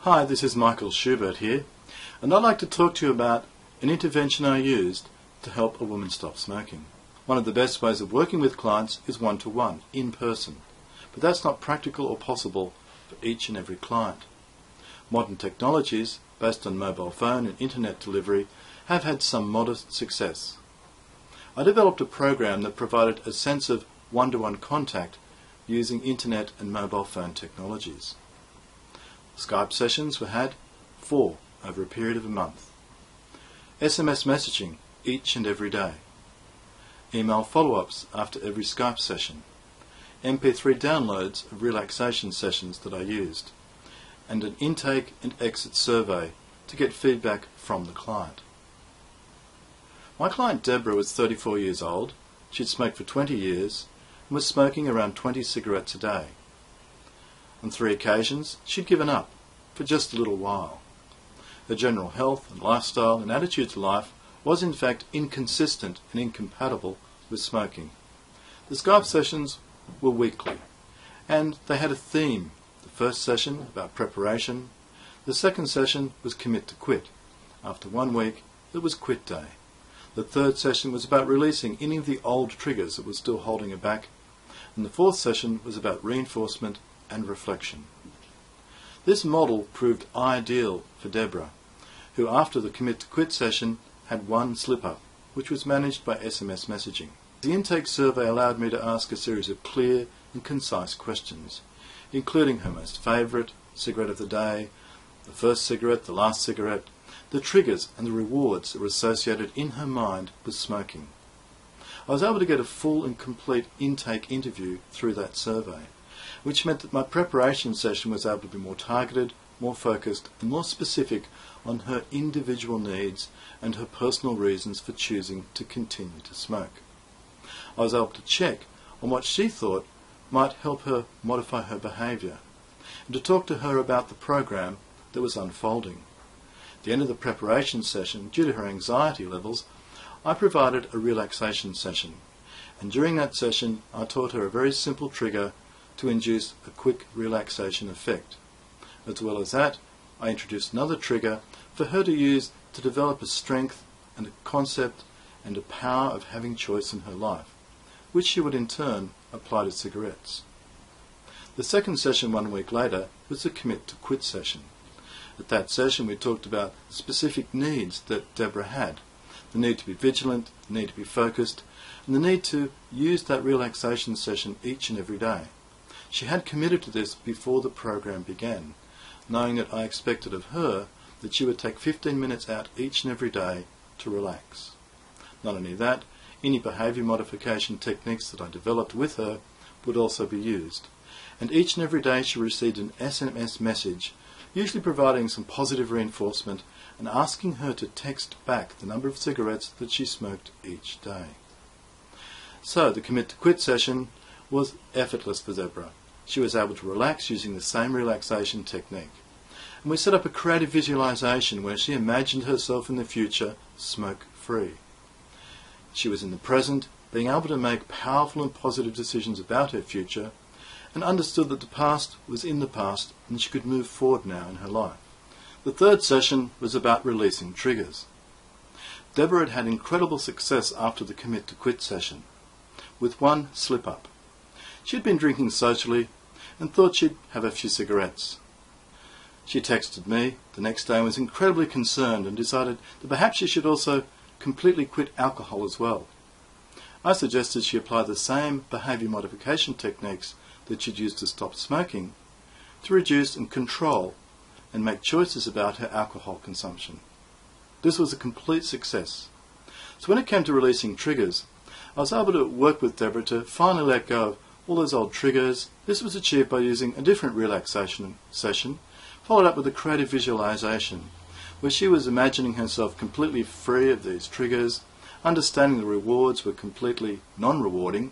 Hi, this is Michael Schubert here, and I'd like to talk to you about an intervention I used to help a woman stop smoking. One of the best ways of working with clients is one-to-one, in person, but that's not practical or possible for each and every client. Modern technologies, based on mobile phone and internet delivery, have had some modest success. I developed a program that provided a sense of one-to-one contact using internet and mobile phone technologies. Skype sessions were had 4 over a period of a month. SMS messaging each and every day. Email follow-ups after every Skype session. MP3 downloads of relaxation sessions that I used. And an intake and exit survey to get feedback from the client. My client Deborah was 34 years old. She'd smoked for 20 years and was smoking around 20 cigarettes a day. On 3 occasions, she'd given up for just a little while. Her general health and lifestyle and attitude to life was in fact inconsistent and incompatible with smoking. The Skype sessions were weekly, and they had a theme. The first session about preparation. The second session was commit to quit. After 1 week, it was quit day. The third session was about releasing any of the old triggers that were still holding her back. And the fourth session was about reinforcement and reflection. This model proved ideal for Deborah, who after the commit to quit session had 1 slip-up, which was managed by SMS messaging. The intake survey allowed me to ask a series of clear and concise questions, including her most favourite cigarette of the day, the first cigarette, the last cigarette, the triggers and the rewards that were associated in her mind with smoking. I was able to get a full and complete intake interview through that survey, which meant that my preparation session was able to be more targeted, more focused and more specific on her individual needs and her personal reasons for choosing to continue to smoke. I was able to check on what she thought might help her modify her behaviour, and to talk to her about the program that was unfolding. At the end of the preparation session, due to her anxiety levels, I provided a relaxation session, and during that session I taught her a very simple trigger to induce a quick relaxation effect. As well as that, I introduced another trigger for her to use to develop a strength and a concept and a power of having choice in her life, which she would in turn apply to cigarettes. The second session 1 week later was the commit to quit session. At that session we talked about the specific needs that Deborah had. The need to be vigilant, the need to be focused, and the need to use that relaxation session each and every day. She had committed to this before the program began, knowing that I expected of her that she would take 15 minutes out each and every day to relax. Not only that, any behaviour modification techniques that I developed with her would also be used. And each and every day she received an SMS message, usually providing some positive reinforcement and asking her to text back the number of cigarettes that she smoked each day. So the commit to quit session was effortless for Deborah. She was able to relax using the same relaxation technique. And we set up a creative visualization where she imagined herself in the future smoke-free. She was in the present, being able to make powerful and positive decisions about her future, and understood that the past was in the past and she could move forward now in her life. The third session was about releasing triggers. Deborah had had incredible success after the commit to quit session, with 1 slip-up. She had been drinking socially and thought she'd have a few cigarettes. She texted me the next day and was incredibly concerned and decided that perhaps she should also completely quit alcohol as well. I suggested she apply the same behaviour modification techniques that she'd used to stop smoking to reduce and control and make choices about her alcohol consumption. This was a complete success. So when it came to releasing triggers, I was able to work with Deborah to finally let go of all those old triggers. This was achieved by using a different relaxation session, followed up with a creative visualization, where she was imagining herself completely free of these triggers, understanding the rewards were completely non-rewarding,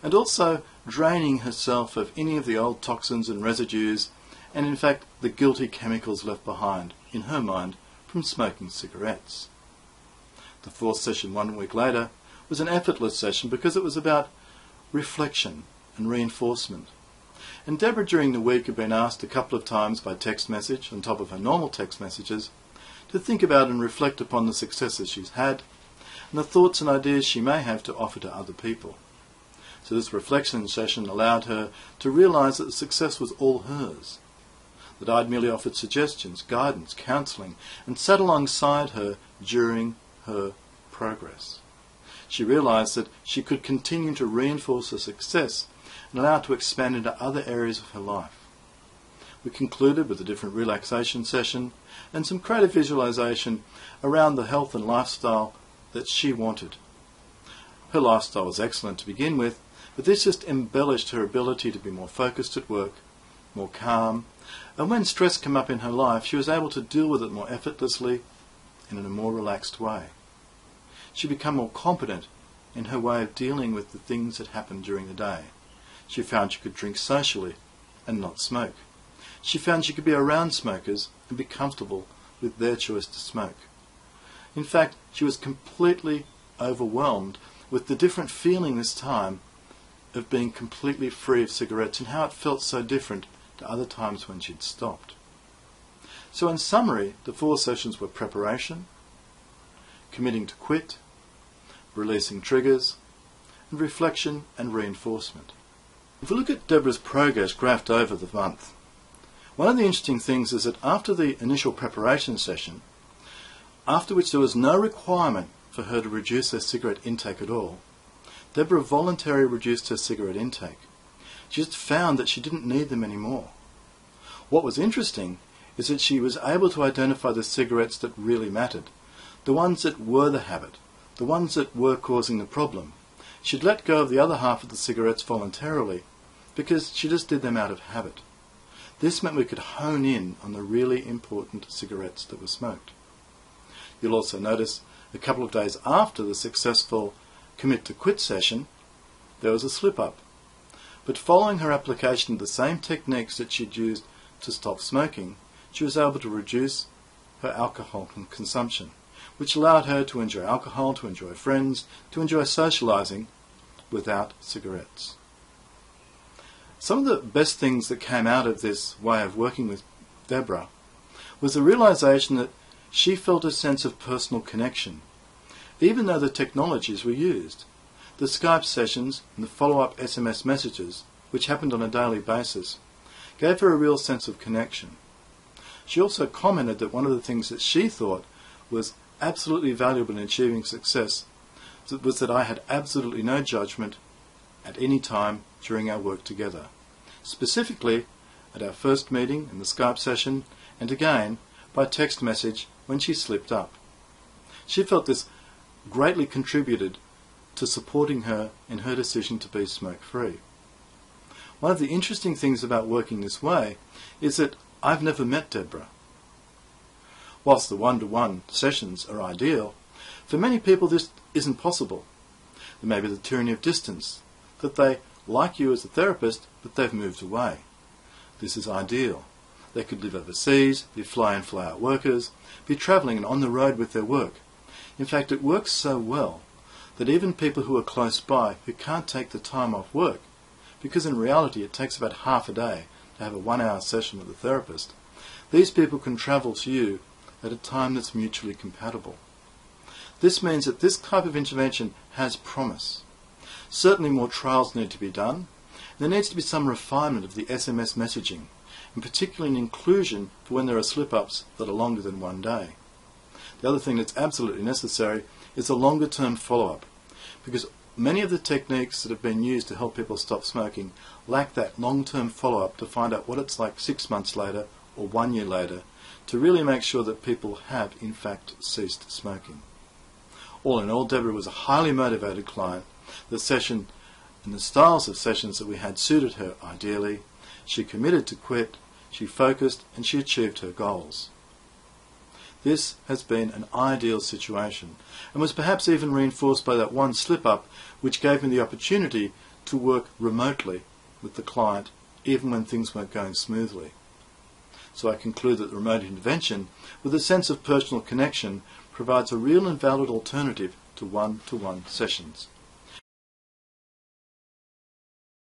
and also draining herself of any of the old toxins and residues, and in fact the guilty chemicals left behind, in her mind, from smoking cigarettes. The fourth session 1 week later was an effortless session because it was about reflection and reinforcement. And Deborah during the week had been asked a couple of times by text message, on top of her normal text messages, to think about and reflect upon the successes she's had and the thoughts and ideas she may have to offer to other people. So this reflection session allowed her to realise that the success was all hers, that I'd merely offered suggestions, guidance, counselling, and sat alongside her during her progress. She realised that she could continue to reinforce her success and allow it to expand into other areas of her life. We concluded with a different relaxation session and some creative visualisation around the health and lifestyle that she wanted. Her lifestyle was excellent to begin with, but this just embellished her ability to be more focused at work, more calm, and when stress came up in her life, she was able to deal with it more effortlessly and in a more relaxed way. She became more competent in her way of dealing with the things that happened during the day. She found she could drink socially and not smoke. She found she could be around smokers and be comfortable with their choice to smoke. In fact, she was completely overwhelmed with the different feeling this time of being completely free of cigarettes and how it felt so different to other times when she'd stopped. So in summary, the 4 sessions were preparation, committing to quit, releasing triggers, and reflection and reinforcement. If we look at Deborah's progress graphed over the month, one of the interesting things is that after the initial preparation session, after which there was no requirement for her to reduce her cigarette intake at all, Deborah voluntarily reduced her cigarette intake. She just found that she didn't need them anymore. What was interesting is that she was able to identify the cigarettes that really mattered, the ones that were the habit, the ones that were causing the problem. She'd let go of the other half of the cigarettes voluntarily because she just did them out of habit. This meant we could hone in on the really important cigarettes that were smoked. You'll also notice a couple of days after the successful commit to quit session, there was a slip-up. But following her application of the same techniques that she'd used to stop smoking, she was able to reduce her alcohol consumption, which allowed her to enjoy alcohol, to enjoy friends, to enjoy socialising without cigarettes. Some of the best things that came out of this way of working with Deborah was the realisation that she felt a sense of personal connection, even though the technologies were used. The Skype sessions and the follow-up SMS messages, which happened on a daily basis, gave her a real sense of connection. She also commented that one of the things that she thought was absolutely valuable in achieving success was that I had absolutely no judgment at any time during our work together. Specifically, at our first meeting in the Skype session, and again by text message when she slipped up. She felt this greatly contributed to supporting her in her decision to be smoke-free. One of the interesting things about working this way is that I've never met Deborah. Whilst the one-to-one sessions are ideal, for many people this isn't possible. There may be the tyranny of distance, that they like you as a therapist, but they've moved away. This is ideal. They could live overseas, be fly-in fly-out workers, be travelling and on the road with their work. In fact, it works so well that even people who are close by who can't take the time off work, because in reality it takes about half a day to have a 1-hour session with a therapist, these people can travel to you at a time that's mutually compatible. This means that this type of intervention has promise. Certainly more trials need to be done. There needs to be some refinement of the SMS messaging, and particularly an inclusion for when there are slip-ups that are longer than 1 day. The other thing that's absolutely necessary is a longer-term follow-up, because many of the techniques that have been used to help people stop smoking lack that long-term follow-up to find out what it's like 6 months later or 1 year later to really make sure that people have in fact ceased smoking. All in all, Deborah was a highly motivated client. The session and the styles of sessions that we had suited her ideally. She committed to quit, she focused, and she achieved her goals. This has been an ideal situation, and was perhaps even reinforced by that one slip-up which gave me the opportunity to work remotely with the client even when things weren't going smoothly. So I conclude that the remote intervention, with a sense of personal connection, provides a real and valid alternative to one-to-one sessions.